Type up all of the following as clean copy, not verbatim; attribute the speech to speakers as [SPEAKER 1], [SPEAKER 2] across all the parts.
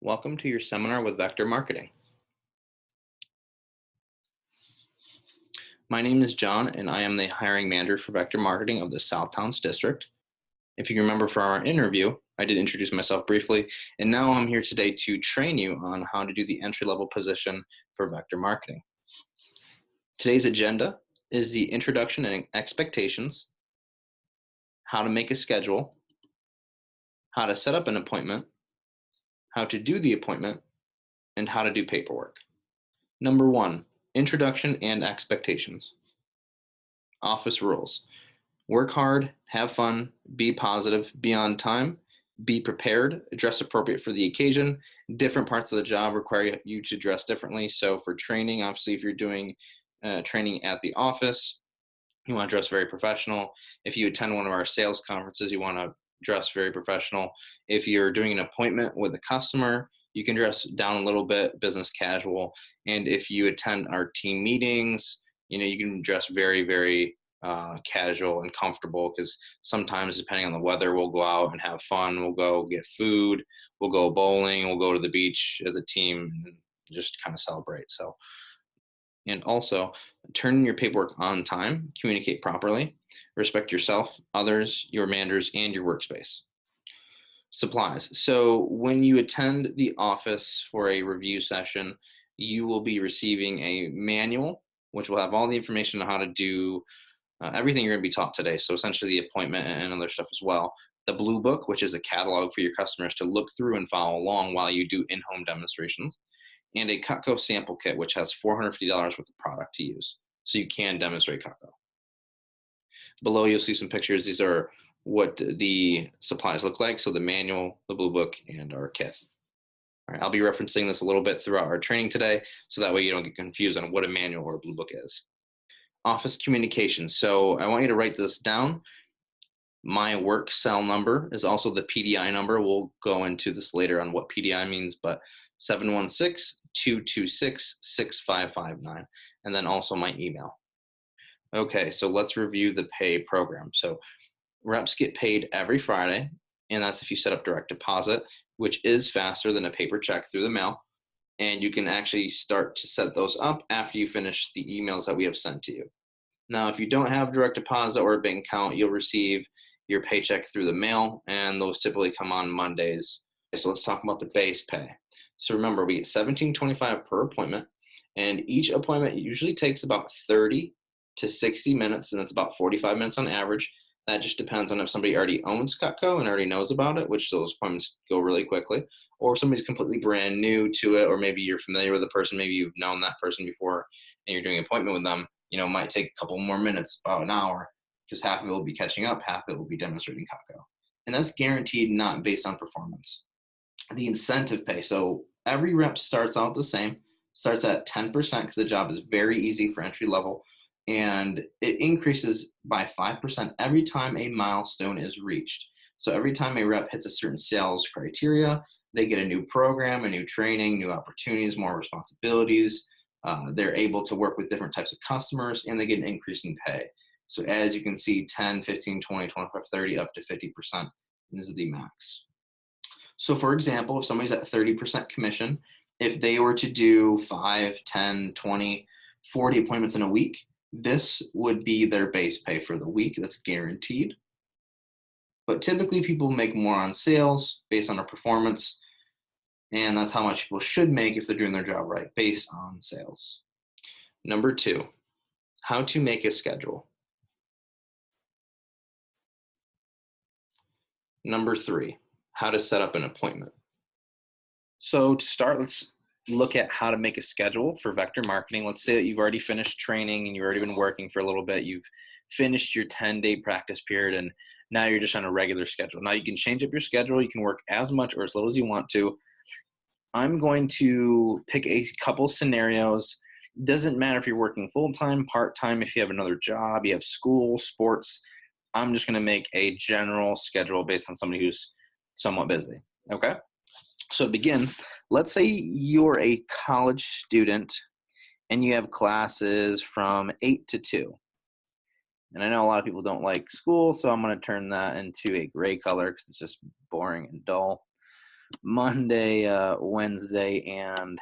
[SPEAKER 1] Welcome to your seminar with Vector Marketing. My name is John, and I am the hiring manager for Vector Marketing of the Southtowns District. If you remember from our interview, I did introduce myself briefly, and now I'm here today to train you on how to do the entry-level position for Vector Marketing. Today's agenda is the introduction and expectations, how to make a schedule, how to set up an appointment, how to do the appointment, and how to do paperwork. Number 1, introduction and expectations. Office rules. Work hard, have fun, be positive, be on time, be prepared, dress appropriate for the occasion. Different parts of the job require you to dress differently. So for training, obviously, if you're doing training at the office, you want to dress very professional. If you attend one of our sales conferences, you want to dress very professional. If you're doing an appointment with a customer, you can dress down a little bit, business casual. And if you attend our team meetings, you can dress very, very casual and comfortable, because sometimes, depending on the weather, we'll go out and have fun. We'll go get food. We'll go bowling. We'll go to the beach as a team and just kind of celebrate. And also, turn in your paperwork on time, communicate properly, respect yourself, others, your managers, and your workspace. Supplies. So when you attend the office for a review session, you will be receiving a manual, which will have all the information on how to do everything you're going to be taught today. So essentially the appointment and other stuff as well. The Blue Book, which is a catalog for your customers to look through and follow along while you do in-home demonstrations. And a Cutco sample kit, which has $450 worth of product to use, so you can demonstrate Cutco. Below, you'll see some pictures. These are what the supplies look like. So the manual, the Blue Book, and our kit. All right, I'll be referencing this a little bit throughout our training today, so that way you don't get confused on what a manual or a Blue Book is. Office communication. So I want you to write this down. My work cell number is also the PDI number. We'll go into this later on what PDI means, but 716-226-6559, and then also my email. Okay, so let's review the pay program. So reps get paid every Friday, and that's if you set up direct deposit, which is faster than a paper check through the mail. And you can actually start to set those up after you finish the emails that we have sent to you. Now, if you don't have direct deposit or a bank account, you'll receive your paycheck through the mail, and those typically come on Mondays. So let's talk about the base pay. So remember, we get $17.25 per appointment, and each appointment usually takes about 30 to 60 minutes, and that's about 45 minutes on average. That just depends on if somebody already owns Cutco and already knows about it, which those appointments go really quickly, or if somebody's completely brand new to it, or maybe you're familiar with the person, maybe you've known that person before, and you're doing an appointment with them. It might take a couple more minutes, about an hour, because half of it will be catching up, half of it will be demonstrating Cutco. And that's guaranteed, not based on performance. The incentive pay. So every rep starts out the same, starts at 10%, because the job is very easy for entry level, and it increases by 5% every time a milestone is reached. So every time a rep hits a certain sales criteria, they get a new program, a new training, new opportunities, more responsibilities. They're able to work with different types of customers, and they get an increase in pay. So as you can see, 10, 15, 20, 25, 30, up to 50% is the max. So for example, if somebody's at 30% commission, if they were to do 5, 10, 20, 40 appointments in a week, this would be their base pay for the week. That's guaranteed. But typically people make more on sales based on their performance, and that's how much people should make if they're doing their job right, based on sales. Number 2, how to make a schedule. Number 3, how to set up an appointment. So to start, let's look at how to make a schedule for Vector Marketing. Let's say that you've already finished training and you've already been working for a little bit. You've finished your 10-day practice period, and now you're just on a regular schedule. Now you can change up your schedule. You can work as much or as little as you want to. I'm going to pick a couple scenarios. Doesn't matter if you're working full-time, part-time, if you have another job, you have school, sports. I'm just going to make a general schedule based on somebody who's somewhat busy. Okay? So to begin, let's say you're a college student and you have classes from 8 to 2. And I know a lot of people don't like school, so I'm going to turn that into a gray color because it's just boring and dull. Monday, Wednesday, and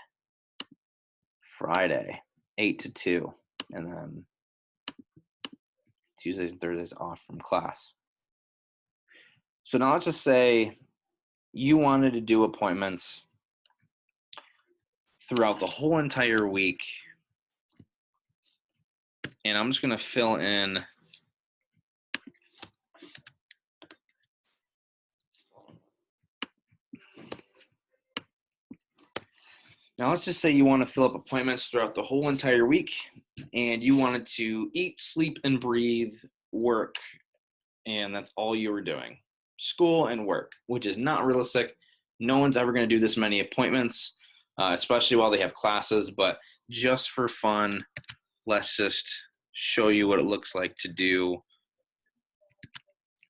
[SPEAKER 1] Friday, 8 to 2, and then Tuesdays and Thursdays off from class. So now let's just say you wanted to do appointments throughout the whole entire week. And I'm just going to fill in now let's just say you want to fill up appointments throughout the whole entire week, and you wanted to eat, sleep, and breathe, work, and that's all you were doing. School and work, which is not realistic. No one's ever going to do this many appointments, especially while they have classes, but just for fun, let's just show you what it looks like to do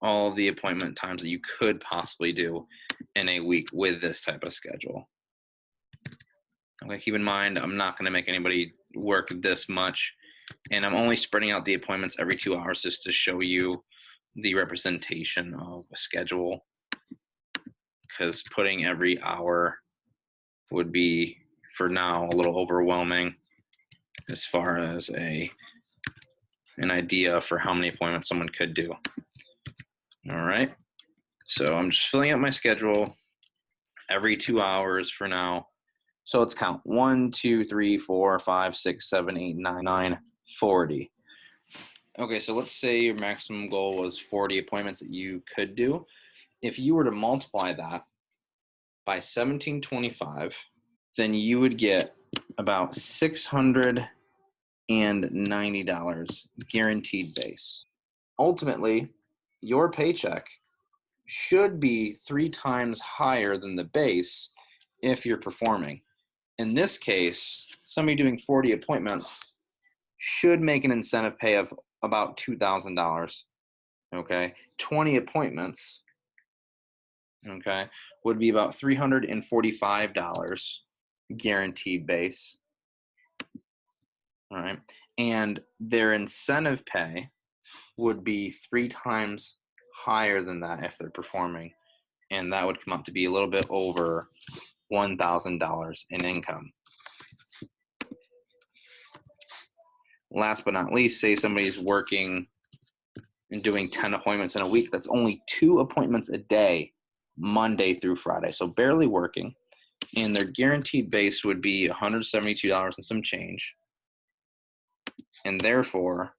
[SPEAKER 1] all of the appointment times that you could possibly do in a week with this type of schedule. Okay, keep in mind, I'm not going to make anybody work this much, and I'm only spreading out the appointments every 2 hours just to show you the representation of a schedule, because putting every hour would be, for now, a little overwhelming as far as an idea for how many appointments someone could do. All right, so I'm just filling out my schedule every 2 hours for now. So let's count 1, 2, 3, 4, 5, 6, 7, 8, 9, 40. Okay, so let's say your maximum goal was 40 appointments that you could do. If you were to multiply that by 1725, then you would get about $690 guaranteed base. Ultimately, your paycheck should be 3 times higher than the base if you're performing. In this case, somebody doing 40 appointments should make an incentive pay of about $2,000. Okay, 20 appointments, okay, would be about $345 guaranteed base. All right, and their incentive pay would be 3 times higher than that if they're performing, and that would come up to be a little bit over $1,000 in income. Last but not least, say somebody's working and doing 10 appointments in a week. That's only 2 appointments a day, Monday through Friday, so barely working. And their guaranteed base would be $172 and some change. And therefore,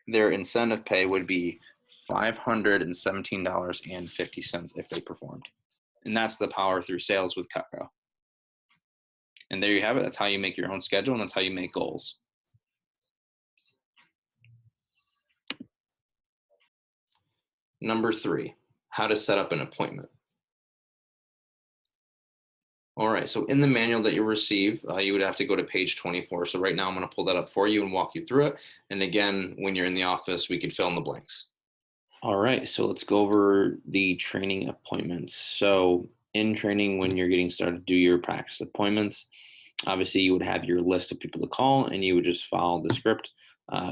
[SPEAKER 1] their incentive pay would be $517.50 if they performed. And that's the power through sales with Cutco. And there you have it. That's how you make your own schedule, and that's how you make goals. Number 3, how to set up an appointment. All right, so in the manual that you receive, you would have to go to page 24. So right now I'm going to pull that up for you and walk you through it. And again, when you're in the office, we could fill in the blanks. All right, so let's go over the training appointments. So in training, when you're getting started to do your practice appointments, obviously you would have your list of people to call and you would just follow the script.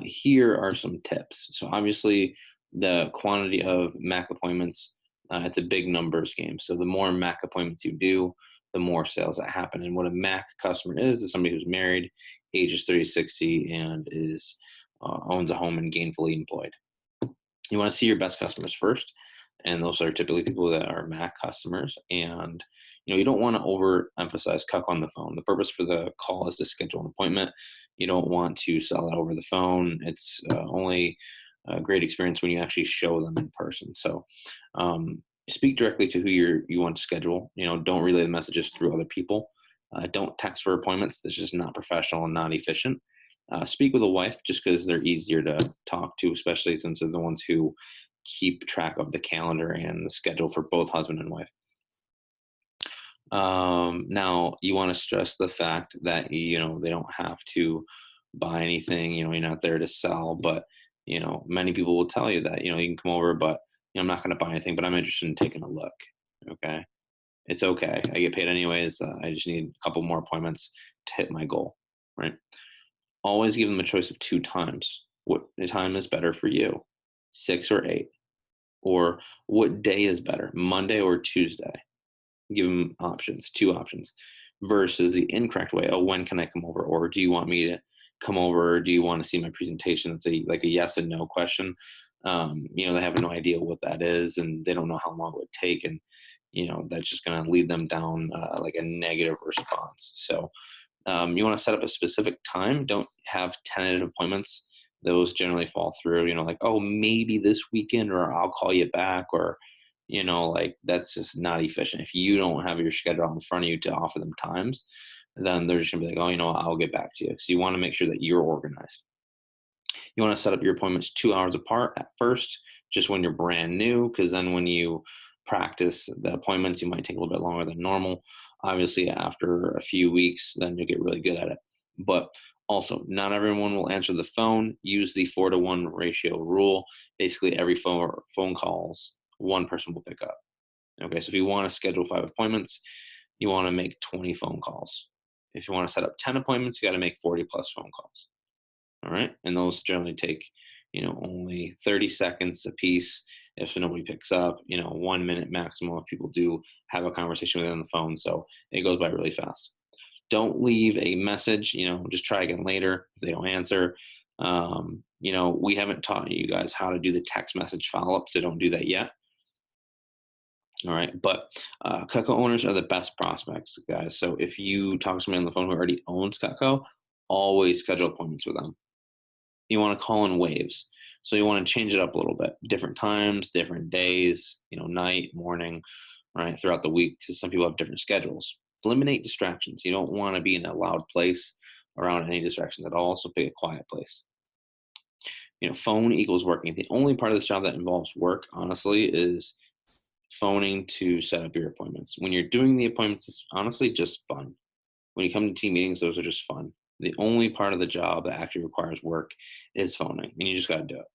[SPEAKER 1] Here are some tips. So obviously the quantity of MAC appointments, it's a big numbers game. So the more MAC appointments you do, the more sales that happen. And what a MAC customer is somebody who's married, ages 30, 60, and is owns a home and gainfully employed. You want to see your best customers first, and those are typically people that are MAC customers. And you don't want to overemphasize Cuck on the phone. The purpose for the call is to schedule an appointment. You don't want to sell it over the phone. It's only a great experience when you actually show them in person. So speak directly to who you want to schedule. Don't relay the messages through other people. Don't text for appointments. That's just not professional and not efficient. Speak with a wife just because they're easier to talk to, especially since they're the ones who keep track of the calendar and the schedule for both husband and wife. Now, you want to stress the fact that, they don't have to buy anything. You're not there to sell, but, many people will tell you that, you can come over, but I'm not going to buy anything, but I'm interested in taking a look. Okay. It's okay. I get paid anyways. I just need a couple more appointments to hit my goal, right? Always give them a choice of 2 times. What time is better for you? 6 or 8? Or what day is better, Monday or Tuesday? Give them options, two options, versus the incorrect way. Oh, when can I come over? Or do you want me to come over? Or do you want to see my presentation? It's like a yes and no question. They have no idea what that is, and they don't know how long it would take, and that's just going to lead them down like a negative response. So you want to set up a specific time. Don't have tentative appointments. Those generally fall through, like, oh, maybe this weekend, or I'll call you back, or, like that's just not efficient. If you don't have your schedule in front of you to offer them times, then they're just gonna be like, oh, I'll get back to you. So you want to make sure that you're organized. You want to set up your appointments 2 hours apart at first, just when you're brand new, because then when you practice the appointments, you might take a little bit longer than normal. Obviously, after a few weeks, then you'll get really good at it. But also, not everyone will answer the phone. Use the 4-to-1 ratio rule. Basically, every phone calls, one person will pick up. Okay, so if you want to schedule 5 appointments, you want to make 20 phone calls. If you want to set up 10 appointments, you got to make 40 plus phone calls. All right. And those generally take, only 30 seconds a piece. If nobody picks up, 1 minute maximum if people do have a conversation with you on the phone. So it goes by really fast. Don't leave a message, just try again later if they don't answer. We haven't taught you guys how to do the text message follow up, so don't do that yet. All right. But Cutco owners are the best prospects, guys. So if you talk to somebody on the phone who already owns Cutco, always schedule appointments with them. You want to call in waves. So you want to change it up a little bit, different times, different days, night, morning, right, throughout the week, because some people have different schedules. Eliminate distractions. You don't want to be in a loud place around any distractions at all, so pick a quiet place. Phone equals working. The only part of this job that involves work, honestly, is phoning to set up your appointments. When you're doing the appointments, it's honestly just fun. When you come to team meetings, those are just fun. The only part of the job that actually requires work is phoning, and you just got to do it.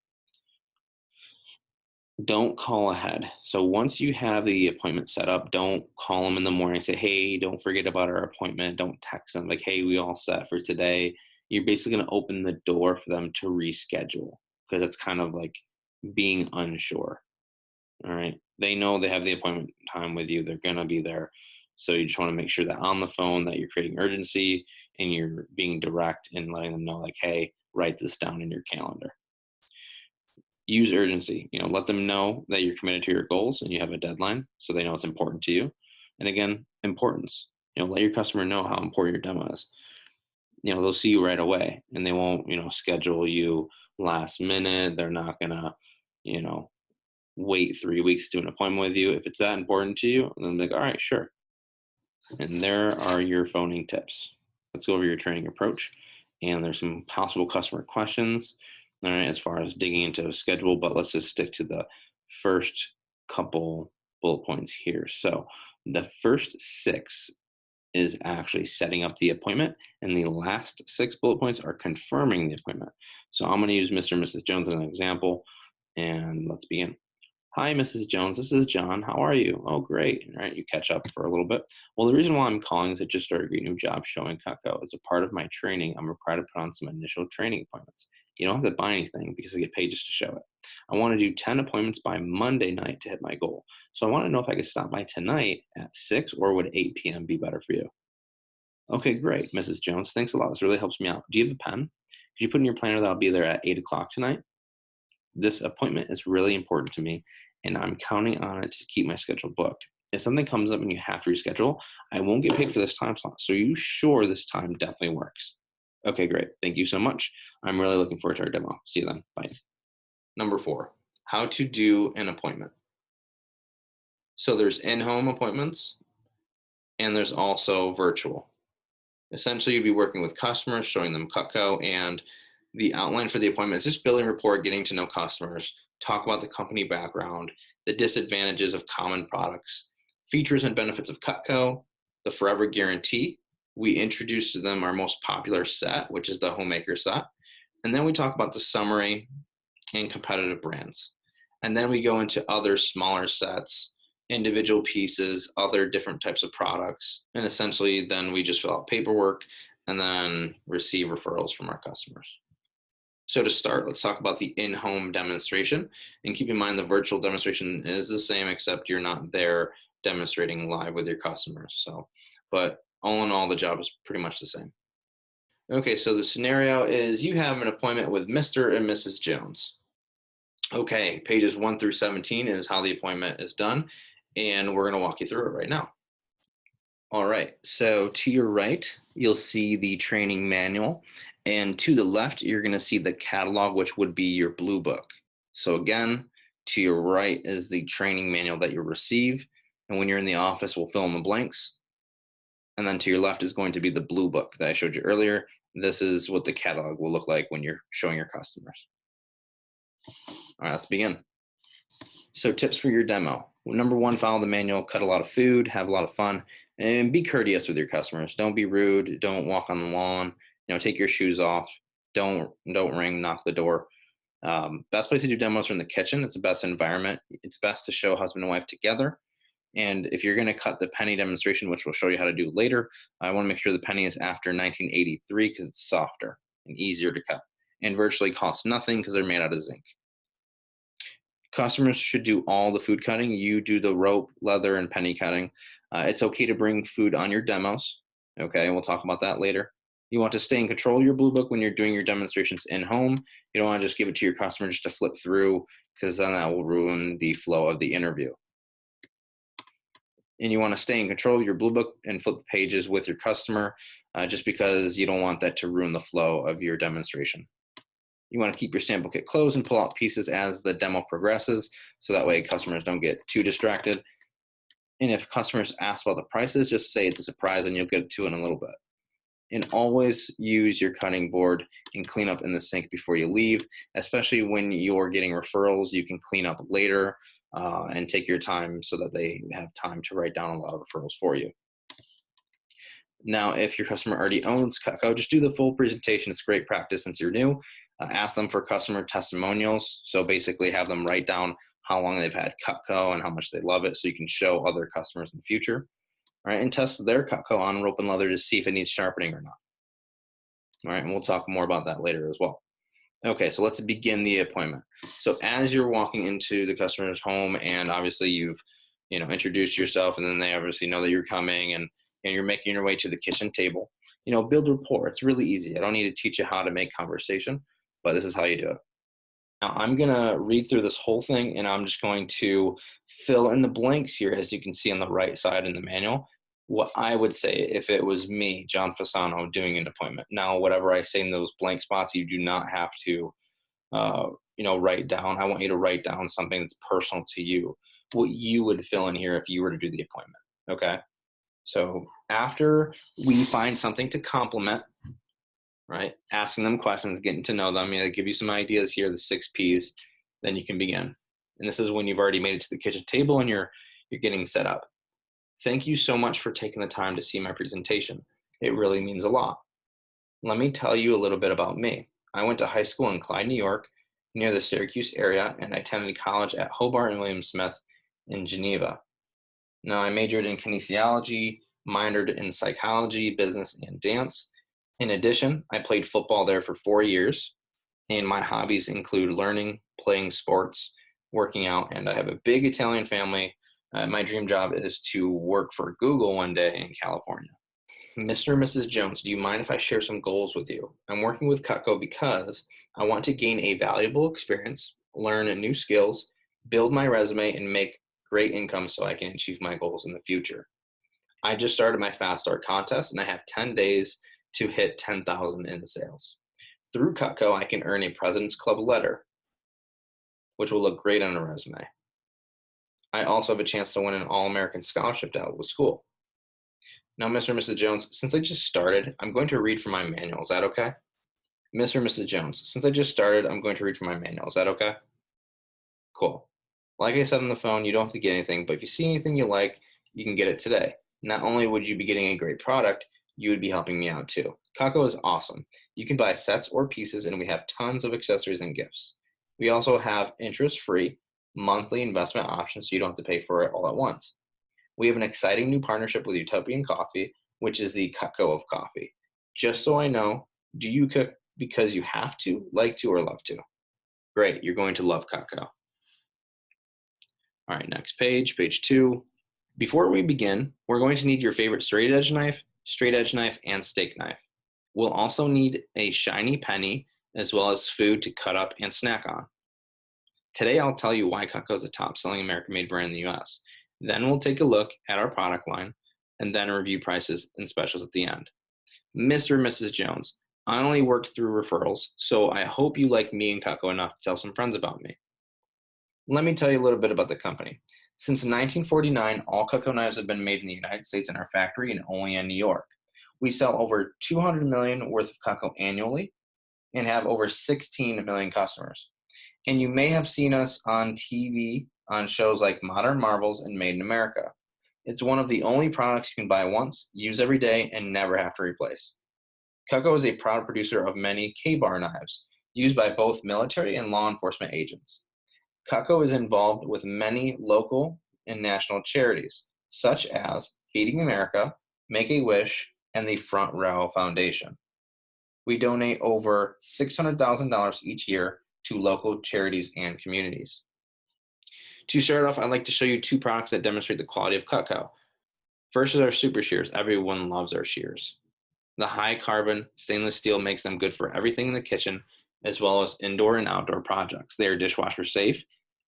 [SPEAKER 1] Don't call ahead. So once you have the appointment set up, don't call them in the morning and say, hey, don't forget about our appointment. Don't text them like, hey, we all set for today. You're basically going to open the door for them to reschedule, because it's kind of like being unsure. All right. They know they have the appointment time with you. They're going to be there. So you just want to make sure that on the phone that you're creating urgency and you're being direct and letting them know, like, hey, write this down in your calendar. Use urgency. Let them know that you're committed to your goals and you have a deadline, so they know it's important to you. And again, importance. Let your customer know how important your demo is. They'll see you right away, and they won't, schedule you last minute. They're not gonna, wait 3 weeks to do an appointment with you. If it's that important to you, then they're like, all right, sure. And there are your phoning tips. Let's go over your training approach. And there's some possible customer questions, all right, as far as digging into a schedule, but let's just stick to the first couple bullet points here. So the first 6 is actually setting up the appointment, and the last 6 bullet points are confirming the appointment. So I'm going to use Mr. and Mrs. Jones as an example, and let's begin. Hi, Mrs. Jones. This is John. How are you? Oh, great. All right, you catch up for a little bit. Well, the reason why I'm calling is I just started a new job showing Cutco. As a part of my training, I'm required to put on some initial training appointments. You don't have to buy anything because I get paid just to show it. I want to do 10 appointments by Monday night to hit my goal. So I want to know if I could stop by tonight at 6, or would 8 p.m. be better for you? Okay, great, Mrs. Jones. Thanks a lot. This really helps me out. Do you have a pen? Could you put in your planner that I'll be there at 8 o'clock tonight? This appointment is really important to me, and I'm counting on it to keep my schedule booked. If something comes up and you have to reschedule, I won't get paid for this time slot. So are you sure this time definitely works? Okay, great. Thank you so much. I'm really looking forward to our demo. See you then. Bye. Number 4, how to do an appointment. So there's in-home appointments, and there's also virtual. Essentially, you'd be working with customers, showing them Cutco, and the outline for the appointment is just billing report, getting to know customers, talk about the company background, the disadvantages of common products, features and benefits of Cutco, the Forever Guarantee. We introduce to them our most popular set, which is the Homemaker set. And then we talk about the summary and competitive brands. And then we go into other smaller sets, individual pieces, other different types of products. And essentially, then we just fill out paperwork and then receive referrals from our customers. So to start, let's talk about the in-home demonstration. And keep in mind the virtual demonstration is the same, except you're not there demonstrating live with your customers. But all in all, the job is pretty much the same. Okay, so the scenario is you have an appointment with Mr. and Mrs. Jones. Okay, pages 1 through 17 is how the appointment is done, and we're going to walk you through it right now. All right, so to your right, you'll see the training manual, and to the left, you're going to see the catalog, which would be your blue book. So again, to your right is the training manual that you'll receive, and when you're in the office, we'll fill in the blanks. And then to your left is going to be the blue book that I showed you earlier. This is what the catalog will look like when you're showing your customers. All right, let's begin. So tips for your demo. Number one, follow the manual, cut a lot of food, have a lot of fun, and be courteous with your customers. Don't be rude. Don't walk on the lawn. Take your shoes off. Don't ring, knock the door. Best place to do demos are in the kitchen. It's the best environment. It's best to show husband and wife together. And if you're going to cut the penny demonstration, which we'll show you how to do later, I want to make sure the penny is after 1983 because it's softer and easier to cut, and virtually costs nothing because they're made out of zinc. Customers should do all the food cutting. You do the rope, leather, and penny cutting. It's okay to bring food on your demos. Okay, we'll talk about that later. You want to stay in control of your blue book when you're doing your demonstrations in home. You don't want to just give it to your customer just to flip through, because then that will ruin the flow of the interview. And you want to stay in control of your blue book and flip the pages with your customer, just because you don't want that to ruin the flow of your demonstration. You want to keep your sample kit closed and pull out pieces as the demo progresses, so that way customers don't get too distracted. And if customers ask about the prices, just say it's a surprise and you'll get to it in a little bit. And always use your cutting board and clean up in the sink before you leave, especially when you're getting referrals. You can clean up later and take your time so that they have time to write down a lot of referrals for you. Now, if your customer already owns Cutco, just do the full presentation. It's great practice since you're new. Ask them for customer testimonials. So basically have them write down how long they've had Cutco and how much they love it, so you can show other customers in the future. All right, and test their Cutco on rope and leather to see if it needs sharpening or not. All right, and we'll talk more about that later as well. Okay, so let's begin the appointment. So as you're walking into the customer's home, and obviously you've introduced yourself, and then they obviously know that you're coming, and you're making your way to the kitchen table. Build rapport. It's really easy. I don't need to teach you how to make conversation, but this is how you do it. Now I'm gonna read through this whole thing, and I'm just going to fill in the blanks here, as you can see on the right side in the manual, what I would say if it was me, John Fasano, doing an appointment. Now, whatever I say in those blank spots, you do not have to, write down. I want you to write down something that's personal to you, what you would fill in here if you were to do the appointment. Okay. So after we find something to compliment, right, asking them questions, getting to know them, give you some ideas here, the 6 Ps, then you can begin. And this is when you've already made it to the kitchen table and you're getting set up. Thank you so much for taking the time to see my presentation. It really means a lot. Let me tell you a little bit about me. I went to high school in Clyde, New York, near the Syracuse area, and I attended college at Hobart and William Smith in Geneva. Now, I majored in kinesiology, minored in psychology, business, and dance. In addition, I played football there for 4 years, and my hobbies include learning, playing sports, working out, and I have a big Italian family. My dream job is to work for Google one day in California. Mr. and Mrs. Jones, do you mind if I share some goals with you? I'm working with Cutco because I want to gain a valuable experience, learn new skills, build my resume, and make great income so I can achieve my goals in the future. I just started my Fast Start contest, and I have 10 days to hit 10,000 in sales. Through Cutco, I can earn a President's Club letter, which will look great on a resume. I also have a chance to win an All-American scholarship to help with school. Now, Mr. and Mrs. Jones, since I just started, I'm going to read from my manual. Is that okay? Mr. and Mrs. Jones, since I just started, I'm going to read from my manual. Is that okay? Cool. Like I said on the phone, you don't have to get anything, but if you see anything you like, you can get it today. Not only would you be getting a great product, you would be helping me out too. Cutco is awesome. You can buy sets or pieces, and we have tons of accessories and gifts. We also have interest-free monthly investment options, so you don't have to pay for it all at once. We have an exciting new partnership with Utopian Coffee, which is the Cutco of coffee. Just so I know, do you cook because you have to, like to, or love to? Great, you're going to love Cutco. All right, next page, page 2. Before we begin, we're going to need your favorite straight edge knife, and steak knife. We'll also need a shiny penny, as well as food to cut up and snack on. Today, I'll tell you why Cutco is a top-selling American-made brand in the US. Then we'll take a look at our product line, and then review prices and specials at the end. Mr. and Mrs. Jones, I only worked through referrals, so I hope you like me and Cutco enough to tell some friends about me. Let me tell you a little bit about the company. Since 1949, all Cutco knives have been made in the United States in our factory and only in New York. We sell over $200 million worth of Cutco annually and have over 16 million customers. And you may have seen us on TV on shows like Modern Marvels and Made in America. It's one of the only products you can buy once, use every day, and never have to replace. Cutco is a proud producer of many Ka-Bar knives, used by both military and law enforcement agents. Cutco is involved with many local and national charities, such as Feeding America, Make-A-Wish, and the Front Row Foundation. We donate over $600,000 each year to local charities and communities. To start off, I'd like to show you 2 products that demonstrate the quality of Cutco. First is our Super Shears. Everyone loves our shears. The high carbon stainless steel makes them good for everything in the kitchen, as well as indoor and outdoor projects. They are dishwasher safe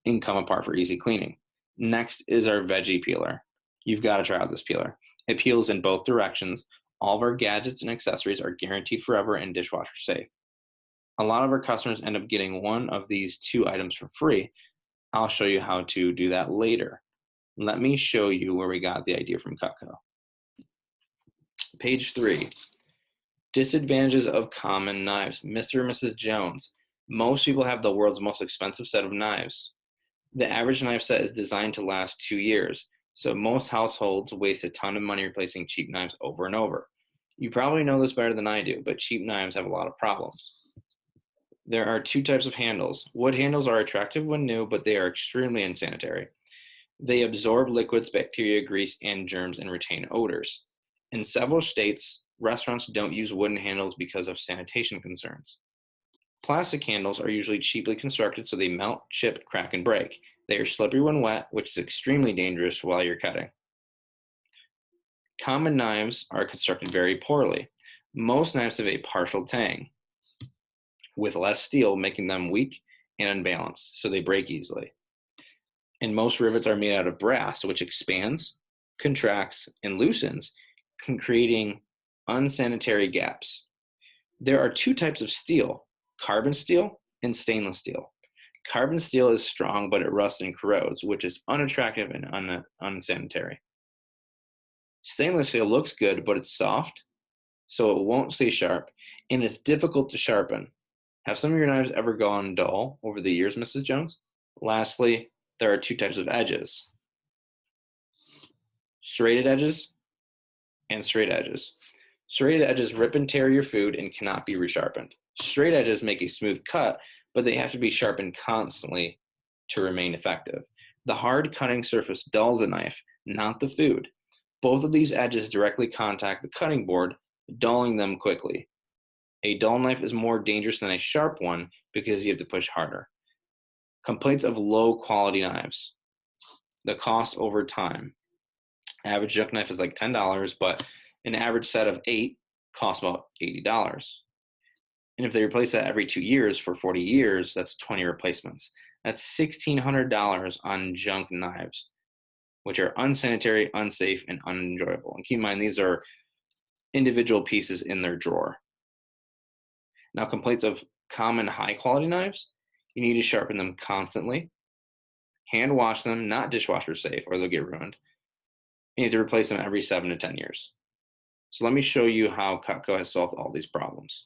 [SPEAKER 1] and come apart for easy cleaning. Next is our Veggie Peeler. You've got to try out this peeler. It peels in both directions. All of our gadgets and accessories are guaranteed forever and dishwasher safe. A lot of our customers end up getting one of these 2 items for free. I'll show you how to do that later. Let me show you where we got the idea from Cutco. Page 3, disadvantages of common knives. Mr. and Mrs. Jones, most people have the world's most expensive set of knives. The average knife set is designed to last 2 years, so most households waste a ton of money replacing cheap knives over and over. You probably know this better than I do, but cheap knives have a lot of problems. There are 2 types of handles. Wood handles are attractive when new, but they are extremely unsanitary. They absorb liquids, bacteria, grease, and germs and retain odors. In several states, restaurants don't use wooden handles because of sanitation concerns. Plastic handles are usually cheaply constructed so they melt, chip, crack, and break. They are slippery when wet, which is extremely dangerous while you're cutting. Common knives are constructed very poorly. Most knives have a partial tang, with less steel, making them weak and unbalanced, so they break easily. And most rivets are made out of brass, which expands, contracts, and loosens, creating unsanitary gaps. There are 2 types of steel, carbon steel and stainless steel. Carbon steel is strong, but it rusts and corrodes, which is unattractive and unsanitary. Stainless steel looks good, but it's soft, so it won't stay sharp, and it's difficult to sharpen. Have some of your knives ever gone dull over the years, Mrs. Jones? Lastly, there are 2 types of edges. Serrated edges and straight edges. Serrated edges rip and tear your food and cannot be resharpened. Straight edges make a smooth cut, but they have to be sharpened constantly to remain effective. The hard cutting surface dulls a knife, not the food. Both of these edges directly contact the cutting board, dulling them quickly. A dull knife is more dangerous than a sharp one because you have to push harder. Complaints of low quality knives. The cost over time. Average junk knife is like $10, but an average set of 8 costs about $80. And if they replace that every 2 years for 40 years, that's 20 replacements. That's $1,600 on junk knives, which are unsanitary, unsafe, and unenjoyable. And keep in mind, these are individual pieces in their drawer. Now, complaints of common high-quality knives, you need to sharpen them constantly, hand wash them, not dishwasher safe, or they'll get ruined. You need to replace them every 7 to 10 years. So let me show you how Cutco has solved all these problems.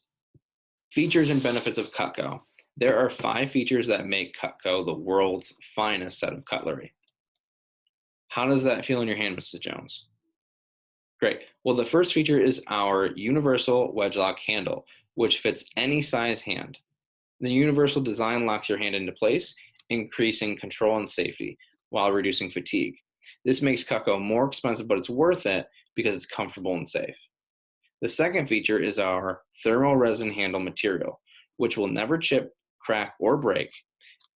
[SPEAKER 1] Features and benefits of Cutco. There are 5 features that make Cutco the world's finest set of cutlery. How does that feel in your hand, Mrs. Jones? Great. Well, the first feature is our universal wedge lock handle, which fits any size hand. The universal design locks your hand into place, increasing control and safety while reducing fatigue. This makes Cutco more expensive, but it's worth it because it's comfortable and safe. The second feature is our thermal resin handle material, which will never chip, crack, or break.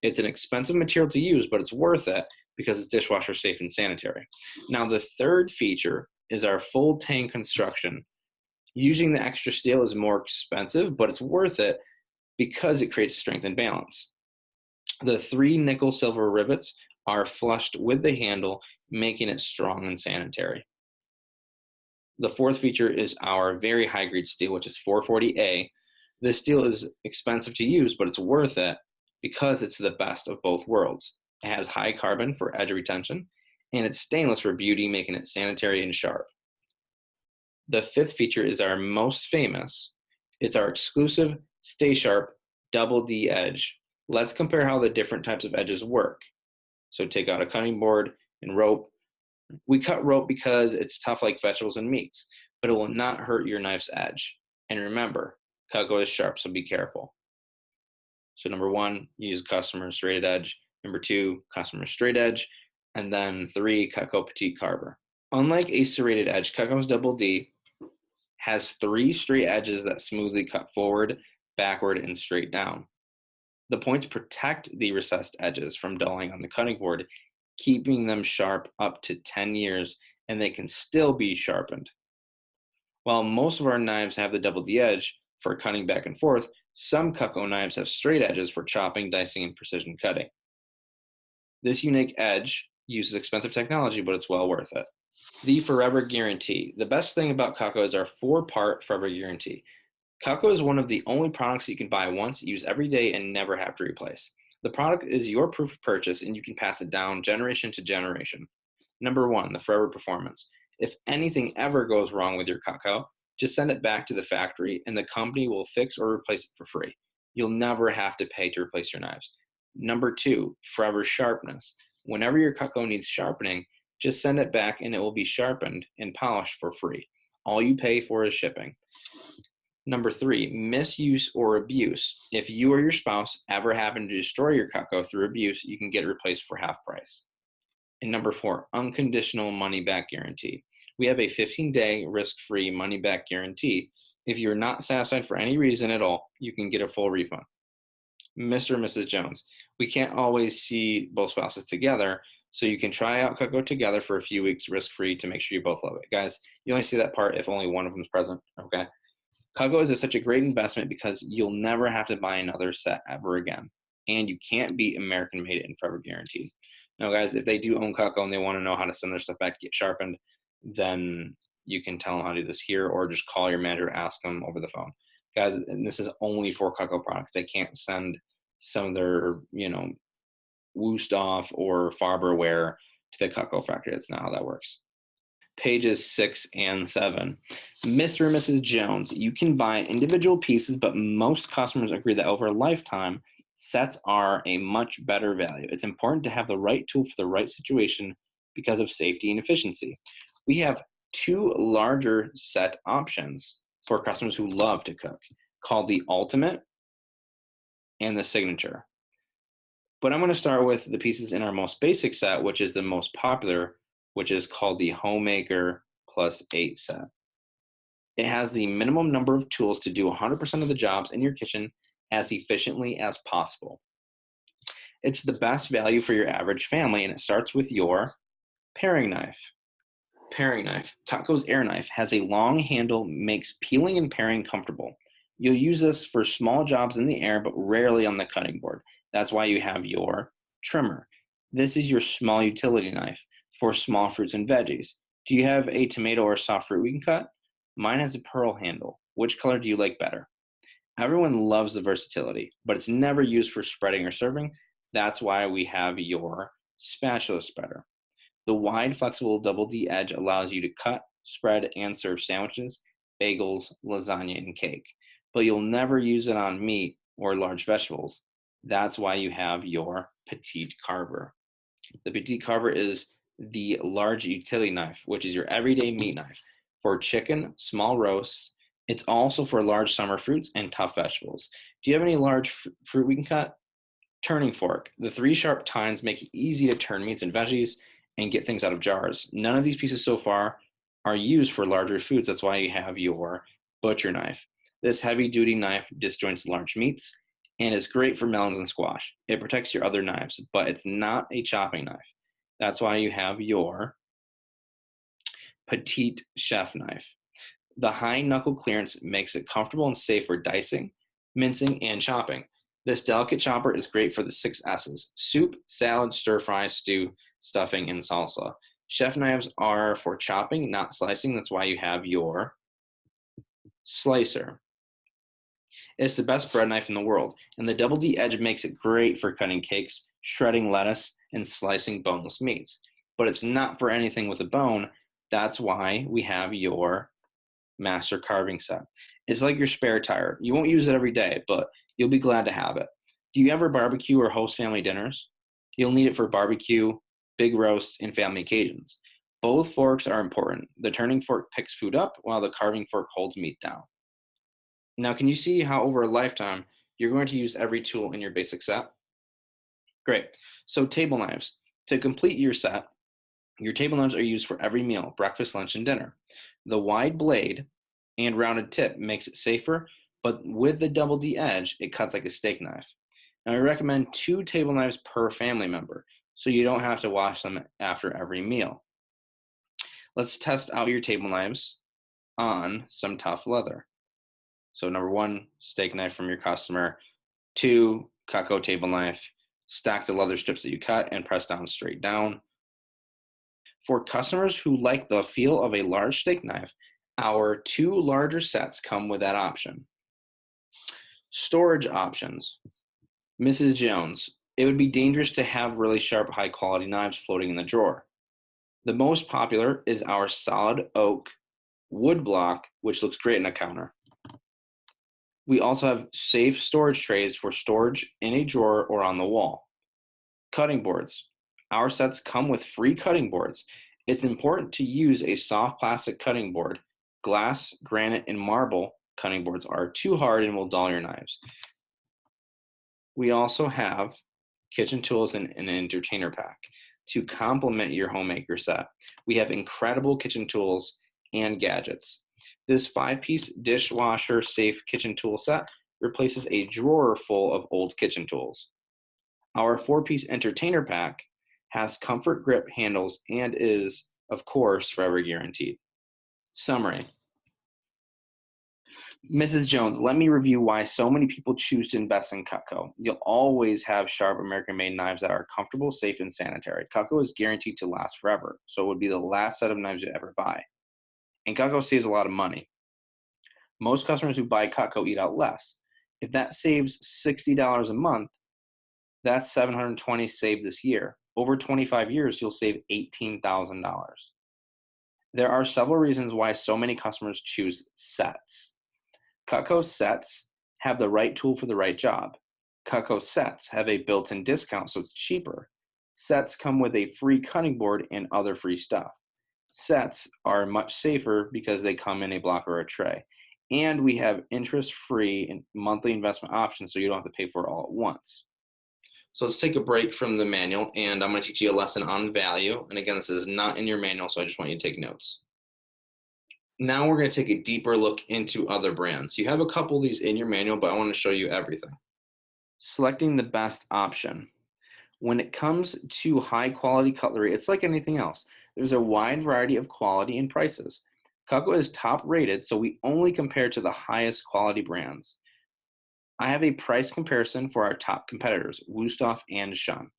[SPEAKER 1] It's an expensive material to use, but it's worth it because it's dishwasher safe and sanitary. Now, the third feature is our full tank construction. Using the extra steel is more expensive, but it's worth it because it creates strength and balance. The 3 nickel silver rivets are flushed with the handle, making it strong and sanitary. The fourth feature is our very high grade steel, which is 440A. This steel is expensive to use, but it's worth it because it's the best of both worlds. It has high carbon for edge retention, and it's stainless for beauty, making it sanitary and sharp. The fifth feature is our most famous. It's our exclusive Stay Sharp Double D edge. Let's compare how the different types of edges work. So take out a cutting board and rope. We cut rope because it's tough like vegetables and meats, but it will not hurt your knife's edge. And remember, Cutco is sharp, so be careful. So number 1, use customer straight edge. Number 2, customer straight edge. And then 3, Cutco Petite Carver. Unlike a serrated edge, Cutco's Double D has 3 straight edges that smoothly cut forward, backward, and straight down. The points protect the recessed edges from dulling on the cutting board, keeping them sharp up to 10 years, and they can still be sharpened. While most of our knives have the Double D edge for cutting back and forth, some Cutco knives have straight edges for chopping, dicing, and precision cutting. This unique edge uses expensive technology, but it's well worth it. The Forever Guarantee. The best thing about Cutco is our 4-part Forever Guarantee. Cutco is one of the only products you can buy once, use every day, and never have to replace. The product is your proof of purchase, and you can pass it down generation to generation. Number 1, the Forever Performance. If anything ever goes wrong with your Cutco, just send it back to the factory, and the company will fix or replace it for free. You'll never have to pay to replace your knives. Number 2, Forever Sharpness. Whenever your Cutco needs sharpening, just send it back and it will be sharpened and polished for free. All you pay for is shipping. Number 3, misuse or abuse. If you or your spouse ever happen to destroy your Cutco through abuse, you can get it replaced for half price. And number 4, unconditional money back guarantee. We have a 15-day risk-free money back guarantee. If you're not satisfied for any reason at all, you can get a full refund. Mr. and Mrs. Jones, we can't always see both spouses together, so you can try out Cutco together for a few weeks risk-free to make sure you both love it. Guys, you only see that part if only one of them is present, okay? Cutco is such a great investment because you'll never have to buy another set ever again. And you can't beat American Made and Forever Guaranteed. Now, guys, if they do own Cutco and they want to know how to send their stuff back to get sharpened, then you can tell them how to do this here or just call your manager, ask them over the phone. Guys, and this is only for Cutco products. They can't send some of their, Wüsthof or Farberware to the Cutco factory. That's not how that works. Pages 6 and 7. Mr. and Mrs. Jones, you can buy individual pieces, but most customers agree that over a lifetime, sets are a much better value. It's important to have the right tool for the right situation because of safety and efficiency. We have 2 larger set options for customers who love to cook, called the Ultimate and the Signature. But I'm going to start with the pieces in our most basic set, which is the most popular, which is called the Homemaker Plus 8 set. It has the minimum number of tools to do 100% of the jobs in your kitchen as efficiently as possible. It's the best value for your average family, and it starts with your paring knife. Paring knife. Cutco's Air Knife has a long handle, makes peeling and paring comfortable. You'll use this for small jobs in the air, but rarely on the cutting board. That's why you have your trimmer. This is your small utility knife for small fruits and veggies. Do you have a tomato or soft fruit we can cut? Mine has a pearl handle. Which color do you like better? Everyone loves the versatility, but it's never used for spreading or serving. That's why we have your spatula spreader. The wide, flexible Double D edge allows you to cut, spread, and serve sandwiches, bagels, lasagna, and cake. But you'll never use it on meat or large vegetables. That's why you have your Petite Carver. The Petite Carver is the large utility knife, which is your everyday meat knife for chicken, small roasts. It's also for large summer fruits and tough vegetables. Do you have any large fruit we can cut? Turning fork. The 3 sharp tines make it easy to turn meats and veggies and get things out of jars. None of these pieces so far are used for larger foods. That's why you have your butcher knife. This heavy-duty knife disjoints large meats and is great for melons and squash. It protects your other knives, but it's not a chopping knife. That's why you have your petite chef knife. The high knuckle clearance makes it comfortable and safe for dicing, mincing, and chopping. This delicate chopper is great for the 6 S's: soup, salad, stir fry, stew, stuffing, and salsa. Chef knives are for chopping, not slicing. That's why you have your slicer. It's the best bread knife in the world, and the double D edge makes it great for cutting cakes, shredding lettuce, and slicing boneless meats. But it's not for anything with a bone. That's why we have your master carving set. It's like your spare tire. You won't use it every day, but you'll be glad to have it. Do you ever barbecue or host family dinners? You'll need it for barbecue, big roasts, and family occasions. Both forks are important. The turning fork picks food up while the carving fork holds meat down. Now, can you see how over a lifetime you're going to use every tool in your basic set? Great. So table knives. To complete your set, your table knives are used for every meal, breakfast, lunch, and dinner. The wide blade and rounded tip makes it safer, but with the double D edge, it cuts like a steak knife. Now, I recommend 2 table knives per family member, so you don't have to wash them after every meal. Let's test out your table knives on some tough leather. So number 1, steak knife from your customer. 2, Cutco table knife. Stack the leather strips that you cut and press down straight down. For customers who like the feel of a large steak knife, our 2 larger sets come with that option. Storage options. Mrs. Jones, it would be dangerous to have really sharp, high quality knives floating in the drawer. The most popular is our solid oak wood block, which looks great in a counter. We also have safe storage trays for storage in a drawer or on the wall. Cutting boards. Our sets come with free cutting boards. It's important to use a soft plastic cutting board. Glass, granite, and marble cutting boards are too hard and will dull your knives. We also have kitchen tools and an entertainer pack to complement your homemaker set. We have incredible kitchen tools and gadgets. This 5-piece dishwasher safe kitchen tool set replaces a drawer full of old kitchen tools. Our 4-piece entertainer pack has comfort grip handles and is, of course, forever guaranteed. Summary. Mrs. Jones, let me review why so many people choose to invest in Cutco. You'll always have sharp American-made knives that are comfortable, safe, and sanitary. Cutco is guaranteed to last forever, so it would be the last set of knives you ever buy. And Cutco saves a lot of money. Most customers who buy Cutco eat out less. If that saves $60 a month, that's $720 saved this year. Over 25 years, you'll save $18,000. There are several reasons why so many customers choose sets. Cutco sets have the right tool for the right job. Cutco sets have a built-in discount, so it's cheaper. Sets come with a free cutting board and other free stuff. Sets are much safer because they come in a block or a tray. And we have interest-free and monthly investment options, so you don't have to pay for it all at once. So let's take a break from the manual, and I'm going to teach you a lesson on value. And again, this is not in your manual, so I just want you to take notes. Now we're going to take a deeper look into other brands. You have a couple of these in your manual, but I want to show you everything. Selecting the best option. When it comes to high quality cutlery, it's like anything else. There's a wide variety of quality and prices. Cutco is top rated, so we only compare to the highest quality brands. I have a price comparison for our top competitors, Wusthof and Shun.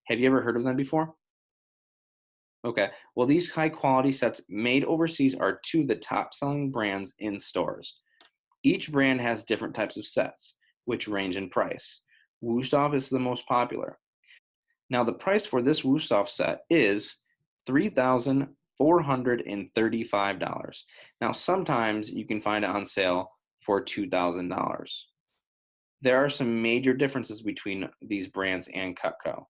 [SPEAKER 1] Have you ever heard of them before? Okay, well, these high quality sets made overseas are 2 of the top selling brands in stores. Each brand has different types of sets, which range in price. Wusthof is the most popular. Now, the price for this Wusthof set is $3,435. Now, sometimes you can find it on sale for $2,000. There are some major differences between these brands and Cutco.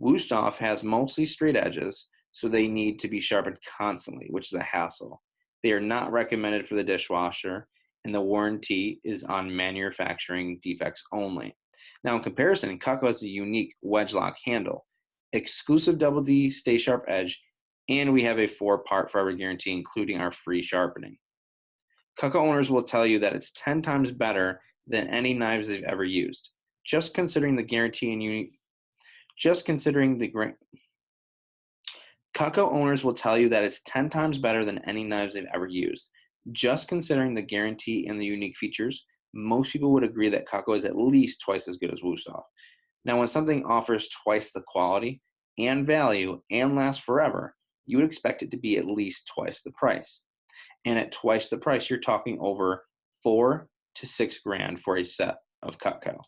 [SPEAKER 1] Wusthof has mostly straight edges, so they need to be sharpened constantly, which is a hassle. They are not recommended for the dishwasher, and the warranty is on manufacturing defects only. Now, in comparison, Cutco has a unique wedge lock handle, exclusive double D stay sharp edge, and we have a 4-part forever guarantee, including our free sharpening. Cacao owners will tell you that it's 10 times better than any knives they've ever used. Just considering the guarantee and unique, just considering the Cacao owners will tell you that it's 10 times better than any knives they've ever used. Just considering the guarantee and the unique features, most people would agree that Cacao is at least twice as good as Wusthof. Now, when something offers twice the quality and value and lasts forever, you would expect it to be at least twice the price. And at twice the price, you're talking over 4 to 6 grand for a set of Cutco.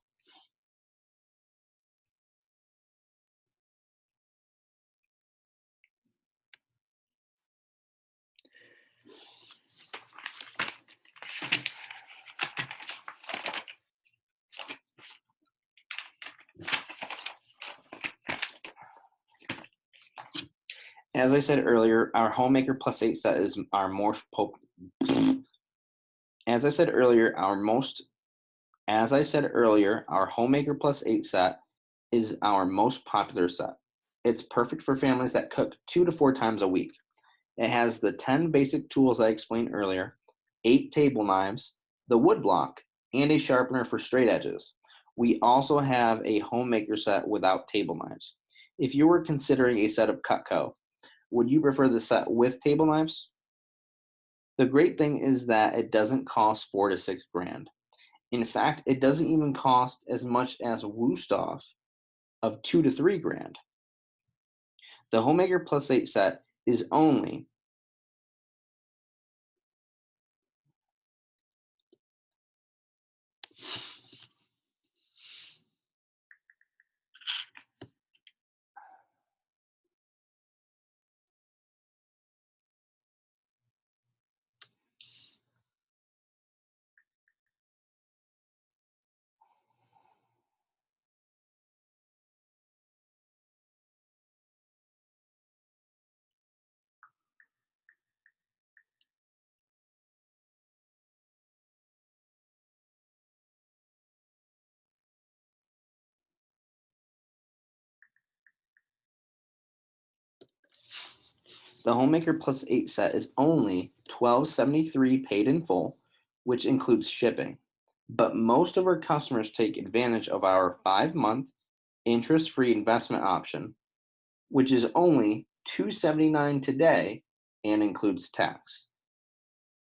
[SPEAKER 1] As I said earlier, our Homemaker Plus 8 set is our most as I said earlier, our Homemaker Plus 8 set is our most popular set. It's perfect for families that cook 2 to 4 times a week. It has the 10 basic tools I explained earlier, 8 table knives, the wood block, and a sharpener for straight edges. We also have a homemaker set without table knives. If you were considering a set of Cutco, would you prefer the set with table knives? The great thing is that it doesn't cost 4 to 6 grand. In fact, it doesn't even cost as much as Wusthof of 2 to 3 grand. The Homemaker Plus 8 set is only The Homemaker Plus 8 set is only $12.73 paid in full, which includes shipping. But most of our customers take advantage of our 5-month interest-free investment option, which is only $279 today and includes tax.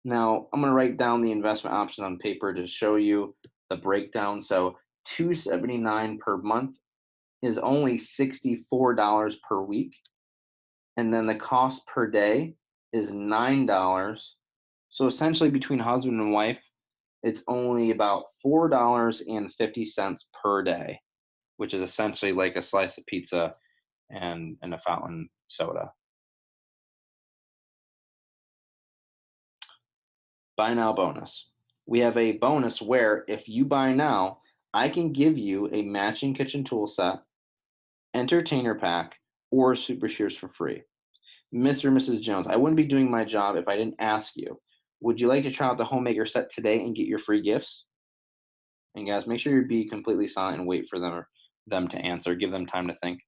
[SPEAKER 1] Now, I'm going to write down the investment options on paper to show you the breakdown. So, $279 per month is only $64 per week, and then the cost per day is $9. So essentially, between husband and wife, it's only about $4.50 per day, which is essentially like a slice of pizza and a fountain soda. Buy now bonus. We have a bonus where if you buy now, I can give you a matching kitchen tool set, entertainer pack, or super shears for free. Mr. and Mrs. Jones, I wouldn't be doing my job if I didn't ask you. Would you like to try out the Homemaker set today and get your free gifts? And guys, make sure you be completely silent and wait for them to answer. Give them time to think.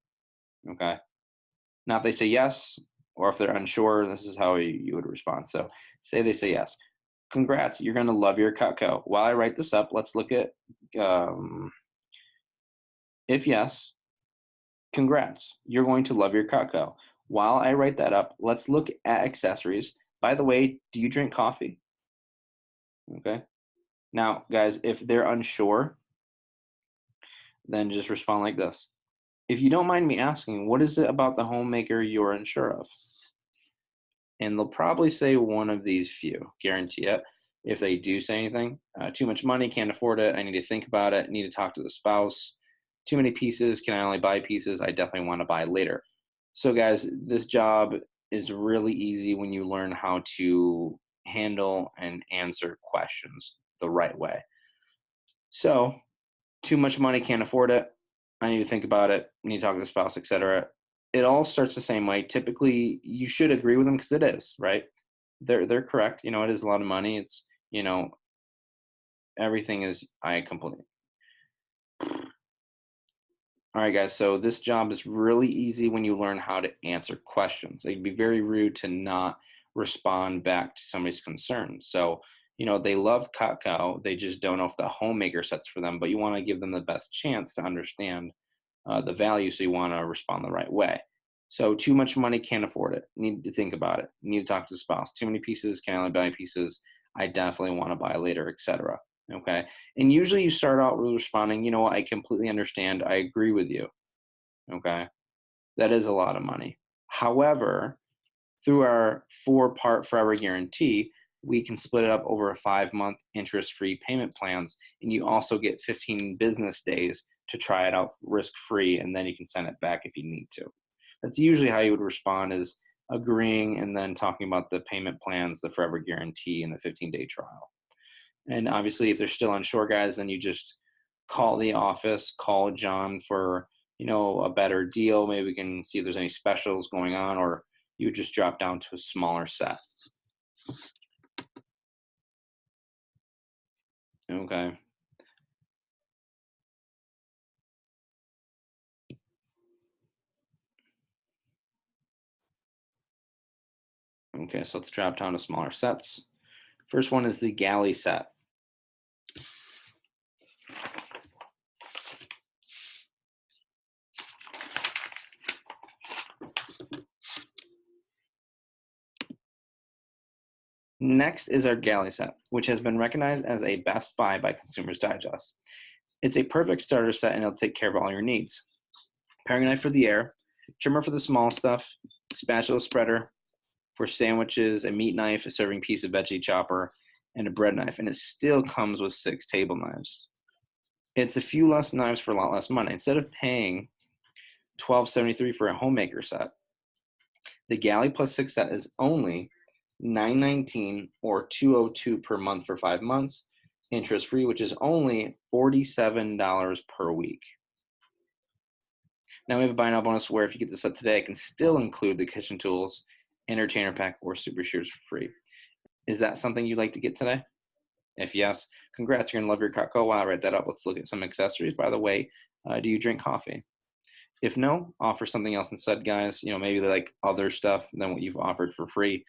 [SPEAKER 1] Okay. Now, if they say yes, or if they're unsure, this is how you would respond. So, say they say yes. Congrats, you're going to love your Cutco. While I write this up, let's look at if yes, congrats, you're going to love your Cutco. While I write that up, let's look at accessories. By the way, do you drink coffee? Okay. Now, guys, if they're unsure, then just respond like this. If you don't mind me asking, what is it about the Homemaker you're unsure of? And they'll probably say one of these few, guarantee it. If they do say anything, too much money, can't afford it, I need to think about it, need to talk to the spouse, too many pieces, can I only buy pieces, I definitely want to buy later. So guys, this job is really easy when you learn how to handle and answer questions the right way. So, too much money, can't afford it, I need to think about it, need to talk to the spouse, etc. It all starts the same way. Typically, you should agree with them because it is, right? They're correct. You know, it is a lot of money. It's, you know, everything is I completely. All right, guys. So this job is really easy when you learn how to answer questions. It'd be very rude to not respond back to somebody's concerns. So, they love Cutco. They just don't know if the homemaker set's for them, but you want to give them the best chance to understand the value, so you want to respond the right way. So too much money, can't afford it. Need to think about it. Need to talk to the spouse. Too many pieces, can I only buy pieces? I definitely want to buy later, etc. Okay. And usually you start out with responding, I completely understand. I agree with you. Okay. That is a lot of money. However, through our 4-part forever guarantee, we can split it up over a 5-month interest-free payment plans, and you also get 15 business days to try it out risk-free, and then you can send it back if you need to. That's usually how you would respond, is agreeing and then talking about the payment plans, the forever guarantee, and the 15-day trial. And obviously, if they're still unsure, guys, then you just call the office, call John for, a better deal. Maybe we can see if there's any specials going on, or you would just drop down to a smaller set. Okay. Okay, so let's drop down to smaller sets. First one is the galley set. Next is our galley set, which has been recognized as a best buy by Consumers Digest. It's a perfect starter set, and it'll take care of all your needs. Paring knife for the air, trimmer for the small stuff, spatula spreader for sandwiches, a meat knife, a serving piece of veggie chopper, and a bread knife. And it still comes with 6 table knives. It's a few less knives for a lot less money. Instead of paying $12.73 for a homemaker set, the galley plus 6 set is only $9.19 or $202 per month for 5 months, interest free, which is only $47 per week. Now we have a buy now bonus where if you get the set today, it can still include the kitchen tools, entertainer pack, or super shears for free. Is that something you'd like to get today? If yes, congrats, you're gonna love your Cutco. While I read that up, let's look at some accessories. By the way, do you drink coffee? If no, offer something else instead, guys. Maybe they like other stuff than what you've offered for free.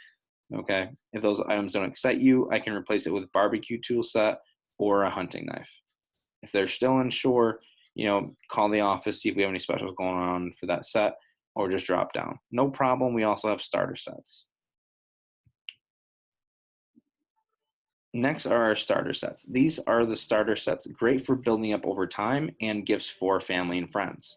[SPEAKER 1] Okay. If those items don't excite you, I can replace it with barbecue tool set or a hunting knife. If they're still unsure, call the office, see if we have any specials going on for that set, or just drop down. No problem. We also have starter sets. Next are our starter sets. These are the starter sets, great for building up over time and gifts for family and friends.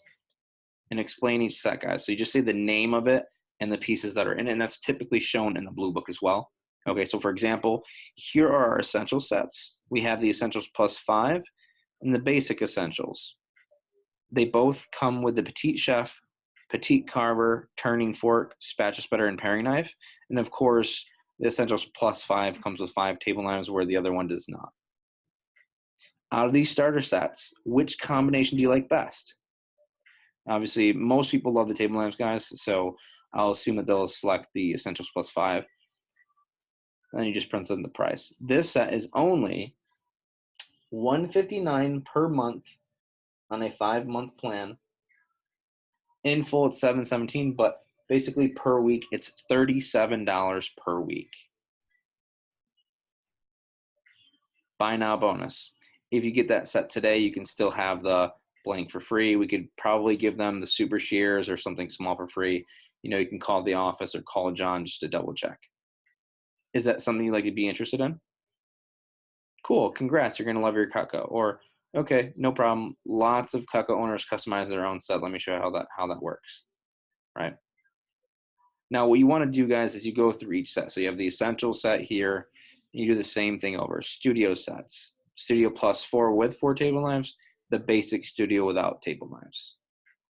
[SPEAKER 1] And explain each set, guys. So you just say the name of it and the pieces that are in it, and that's typically shown in the blue book as well. Okay, so for example, here are our essential sets. We have the Essentials Plus 5 and the Basic Essentials. They both come with the Petite Chef, Petite Carver, turning fork, spatula spreader, and paring knife. And of course, the Essentials Plus 5 comes with 5 table knives, where the other one does not. Out of these starter sets, which combination do you like best? Obviously, most people love the table knives, guys, so I'll assume that they'll select the Essentials Plus 5. And then you just print in the price. This set is only $159 per month on a 5-month plan. In full, it's $717, but basically per week, it's $37 per week. Buy now bonus. If you get that set today, you can still have the blank for free. We could probably give them the super shears or something small for free. You can call the office or call John just to double check. Is that something you'd like to be interested in? Cool, congrats, you're gonna love your Cutco. Or, okay, no problem. Lots of Cutco owners customize their own set. Let me show you how that works, right? Now, what you wanna do, guys, is you go through each set. So you have the essential set here. You do the same thing over. Studio sets. Studio Plus 4 with 4 table knives. The basic studio without table knives,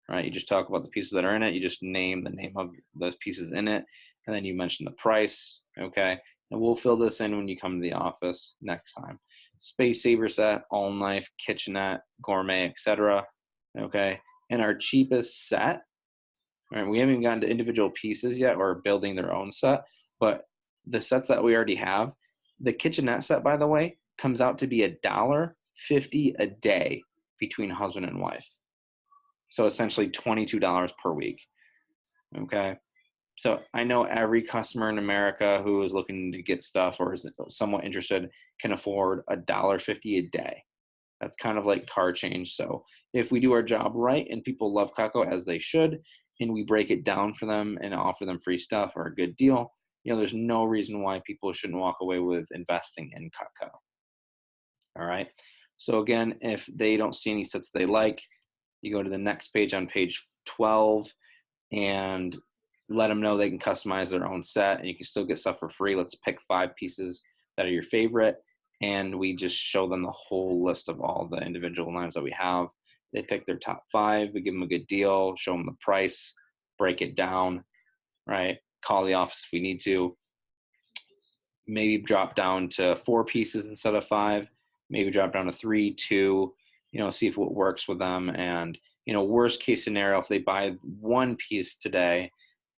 [SPEAKER 1] right? You just talk about the pieces that are in it. You just name the name of those pieces in it. And then you mention the price, okay? And we'll fill this in when you come to the office next time. Space Saver set, all knife, kitchenette, gourmet, etc. Okay, and our cheapest set, right? We haven't even gotten to individual pieces yet or building their own set, but the sets that we already have, the kitchenette set, by the way, comes out to be $1.50 a day between husband and wife. So essentially $22 per week. Okay. So I know every customer in America who is looking to get stuff or is somewhat interested can afford $1.50 a day. That's kind of like car change. So if we do our job right and people love Cutco as they should, and we break it down for them and offer them free stuff or a good deal, there's no reason why people shouldn't walk away with investing in Cutco. All right. So again, if they don't see any sets they like, you go to the next page on page 12 and let them know they can customize their own set and you can still get stuff for free. Let's pick 5 pieces that are your favorite. And we just show them the whole list of all the individual knives that we have. They pick their top 5. We give them a good deal, show them the price, break it down, right? Call the office if we need to. Maybe drop down to 4 pieces instead of 5. Maybe drop down to 3, 2, see if what works with them. And, worst case scenario, if they buy 1 piece today,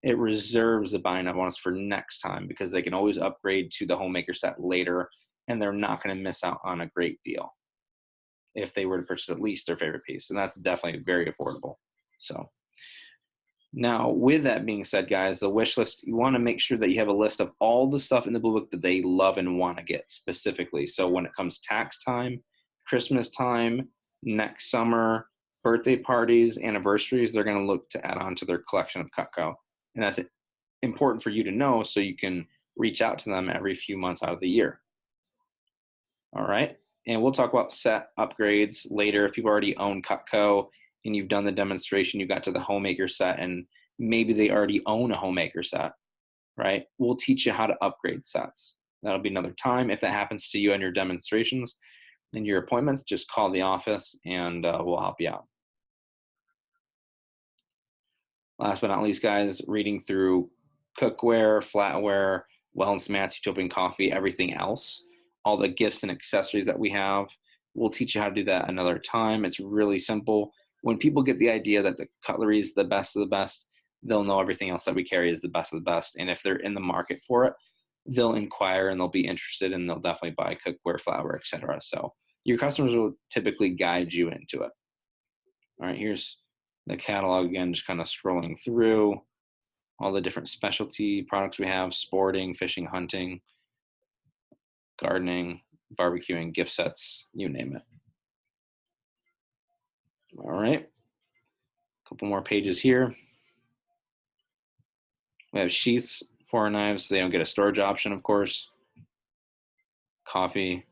[SPEAKER 1] it reserves the buying bonus for next time because they can always upgrade to the homemaker set later and they're not going to miss out on a great deal if they were to purchase at least their favorite piece. And that's definitely very affordable. So now with that being said, guys, the wish list, you want to make sure that you have a list of all the stuff in the Blue Book that they love and want to get specifically. So when it comes tax time, Christmas time, next summer, birthday parties, anniversaries, they're going to look to add on to their collection of Cutco. And that's important for you to know so you can reach out to them every few months out of the year. All right. And we'll talk about set upgrades later. If people already own Cutco and you've done the demonstration, you got to the homemaker set and maybe they already own a homemaker set, right? We'll teach you how to upgrade sets. That'll be another time. If that happens to you on your demonstrations and your appointments, just call the office and we'll help you out. Last but not least, guys, reading through cookware, flatware, wellness mats, Utopian coffee, everything else, all the gifts and accessories that we have. We'll teach you how to do that another time. It's really simple. When people get the idea that the cutlery is the best of the best, they'll know everything else that we carry is the best of the best. And if they're in the market for it, they'll inquire and they'll be interested and they'll definitely buy cookware, flatware, etc. So your customers will typically guide you into it. All right, here's the catalog again, just kind of scrolling through all the different specialty products we have: sporting, fishing, hunting, gardening, barbecuing, gift sets, you name it. All right, a couple more pages here. We have sheaths for our knives. They don't get a storage option, of course. Coffee.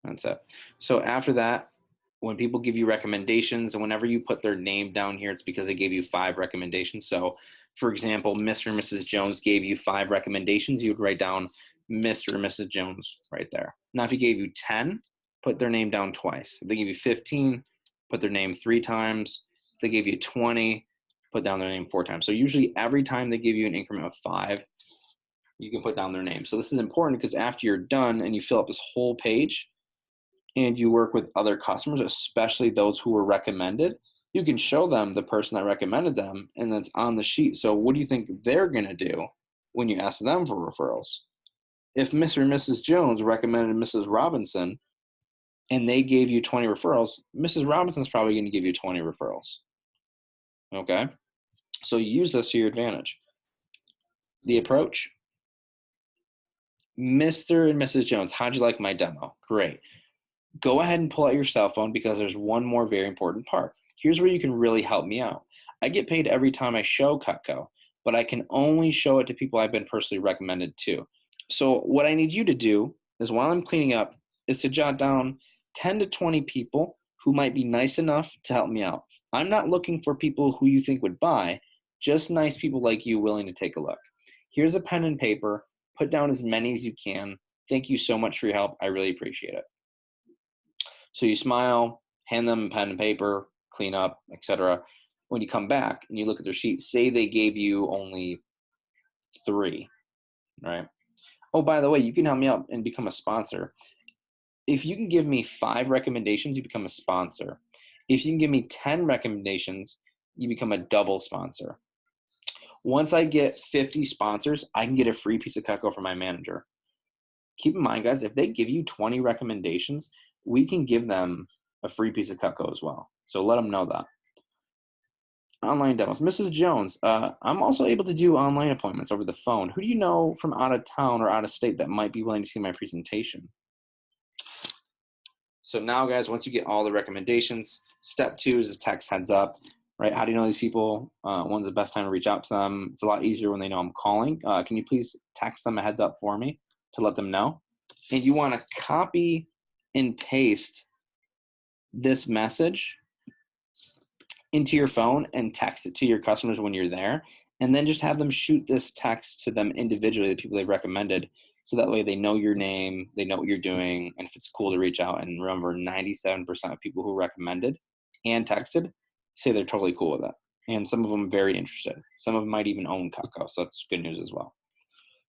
[SPEAKER 1] That's it. So after that, when people give you recommendations and whenever you put their name down here, it's because they gave you 5 recommendations. So for example, Mr. and Mrs. Jones gave you 5 recommendations. You would write down Mr. and Mrs. Jones right there. Now, if he gave you 10, put their name down twice. If they gave you 15, put their name 3 times. If they gave you 20, put down their name 4 times. So usually every time they give you an increment of 5, you can put down their name. So this is important because after you're done and you fill up this whole page, and you work with other customers, especially those who were recommended, you can show them the person that recommended them and that's on the sheet. So what do you think they're going to do when you ask them for referrals? If Mr. and Mrs. Jones recommended Mrs. Robinson and they gave you 20 referrals, Mrs. Robinson's probably going to give you 20 referrals. Okay? So use this to your advantage. The approach. Mr. and Mrs. Jones, how'd you like my demo? Great. Go ahead and pull out your cell phone because there's one more very important part. Here's where you can really help me out. I get paid every time I show Cutco, but I can only show it to people I've been personally recommended to. So what I need you to do is while I'm cleaning up is to jot down 10 to 20 people who might be nice enough to help me out. I'm not looking for people who you think would buy, just nice people like you willing to take a look. Here's a pen and paper. Put down as many as you can. Thank you so much for your help. I really appreciate it. So you smile, hand them pen and paper, clean up, etc. When you come back and you look at their sheet, say they gave you only 3, right? Oh, by the way, you can help me out and become a sponsor. If you can give me 5 recommendations, you become a sponsor. If you can give me 10 recommendations, you become a double sponsor. Once I get 50 sponsors, I can get a free piece of Cutco from my manager. Keep in mind, guys, if they give you 20 recommendations, we can give them a free piece of Cutco as well. So let them know that. Online demos. Mrs. Jones, I'm also able to do online appointments over the phone. Who do you know from out of town or out of state that might be willing to see my presentation? So now, guys, once you get all the recommendations, step 2 is a text heads up, right? How do you know these people? When's the best time to reach out to them? It's a lot easier when they know I'm calling. Can you please text them a heads up for me to let them know? And you want to copy and paste this message into your phone and text it to your customers when you're there, and then just have them shoot this text to them individually, the people they recommended, so that way they know your name, they know what you're doing, and if it's cool to reach out. And remember, 97% of people who recommended and texted say they're totally cool with it, and some of them very interested. Some of them might even own Cutco, so that's good news as well.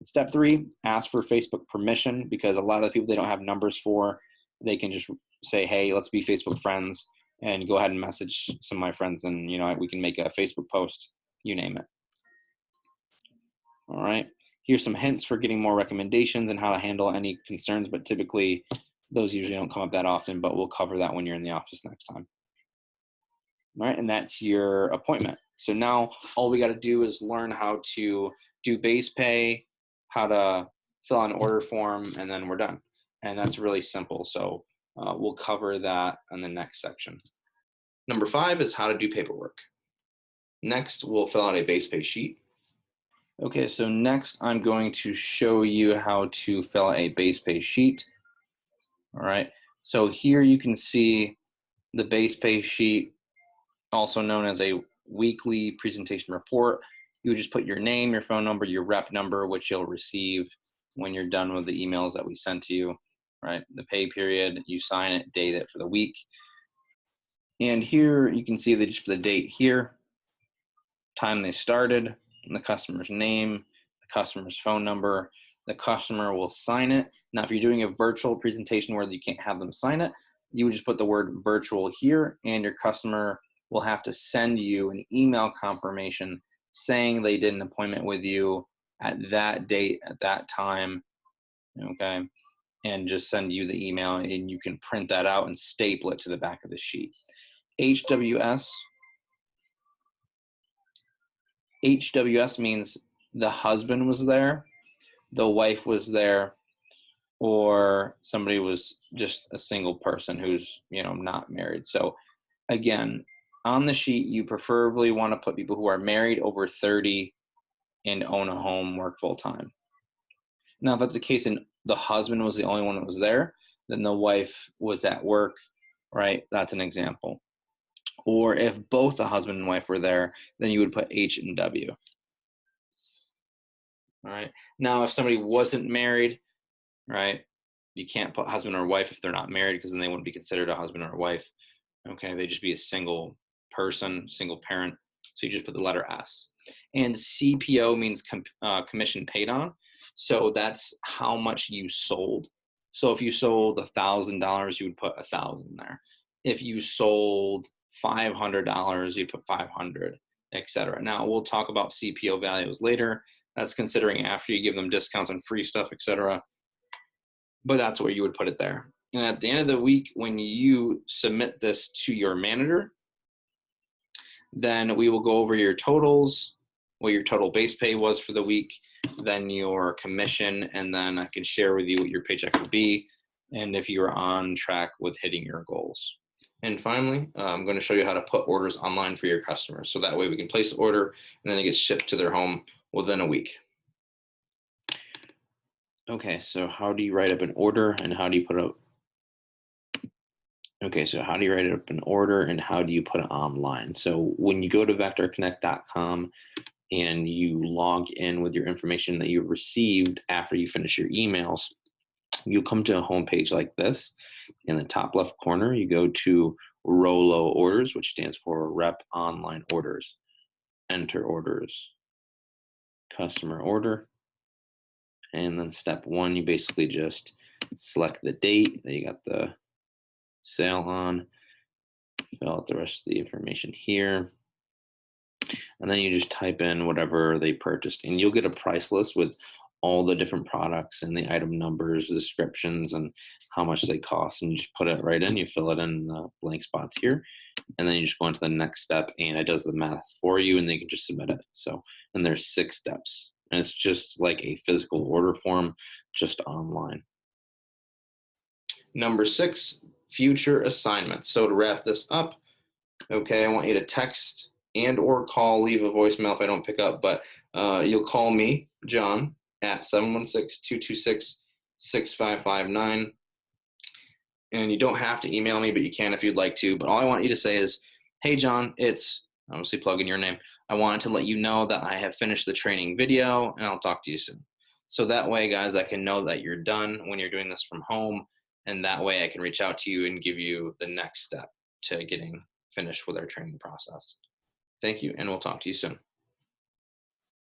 [SPEAKER 1] Step 3, ask for Facebook permission, because a lot of the people they don't have numbers for, they can just say, hey, let's be Facebook friends, and go ahead and message some of my friends, and we can make a Facebook post, you name it. All right. Here's some hints for getting more recommendations and how to handle any concerns, but typically those usually don't come up that often, but we'll cover that when you're in the office next time. All right, and that's your appointment. So now all we got to do is learn how to do base pay, how to fill out an order form, and then we're done. And that's really simple. So we'll cover that in the next section. Number 5 is how to do paperwork. Next, we'll fill out a base pay sheet. Okay, so next I'm going to show you how to fill out a base pay sheet. All right, so here you can see the base pay sheet, also known as a weekly presentation report. You would just put your name, your phone number, your rep number, which you'll receive when you're done with the emails that we sent to you, right? The pay period, you sign it, date it for the week. And here you can see they just put the date here, time they started, the customer's name, the customer's phone number. The customer will sign it. Now, if you're doing a virtual presentation where you can't have them sign it, you would just put the word virtual here, and your customer will have to send you an email confirmation saying they did an appointment with you at that date, at that time, okay? And just send you the email, and you can print that out and staple it to the back of the sheet. HWS means the husband was there, the wife was there, or somebody was just a single person who's not married. So again, on the sheet, you preferably want to put people who are married, over 30, and own a home, work full time. Now, if that's the case and the husband was the only one that was there, then the wife was at work, right? That's an example. Or if both the husband and wife were there, then you would put H and W. All right. Now, if somebody wasn't married, right, you can't put husband or wife if they're not married, because then they wouldn't be considered a husband or a wife. Okay, they'd just be a single person, single parent. So you just put the letter S. And CPO means commission paid on. So that's how much you sold. So if you sold $1,000, you would put 1,000 there. If you sold $500, you put 500, etc. Now we'll talk about CPO values later. That's considering after you give them discounts on free stuff, etc. But that's where you would put it there. And at the end of the week, when you submit this to your manager, then we will go over your totals, what your total base pay was for the week, then your commission, and then I can share with you what your paycheck would be, and if you're on track with hitting your goals. And finally, I'm going to show you how to put orders online for your customers. So that way we can place the order, and then it gets shipped to their home within a week. Okay, so how do you write up an order, and how do you put up? Okay, so how do you write up an order, and how do you put it online? So when you go to vectorconnect.com and you log in with your information that you received after you finish your emails, you'll come to a homepage like this. In the top left corner, you go to Rolo Orders, which stands for Rep Online Orders. Enter orders, customer order. And then step 1, you basically just select the date that you got the sale on, fill out the rest of the information here, and then you just type in whatever they purchased, and you'll get a price list with all the different products and the item numbers, descriptions, and how much they cost, and you just put it right in. You fill it in the blank spots here,
[SPEAKER 2] and then you just go into the next step, and it does the math for you, and then you can just submit it. So, and there's 6 steps, and it's just like a physical order form, just online.
[SPEAKER 1] Number 6, future assignments. So to wrap this up, okay, I want you to text and or call, leave a voicemail if I don't pick up, but you'll call me, John, at 716-226-6559. And you don't have to email me, but you can if you'd like to. But all I want you to say is, hey, John, it's obviously plug in your name. I wanted to let you know that I have finished the training video, and I'll talk to you soon. So that way, guys, I can know that you're done when you're doing this from home. And that way I can reach out to you and give you the next step to getting finished with our training process. Thank you, and we'll talk to you soon.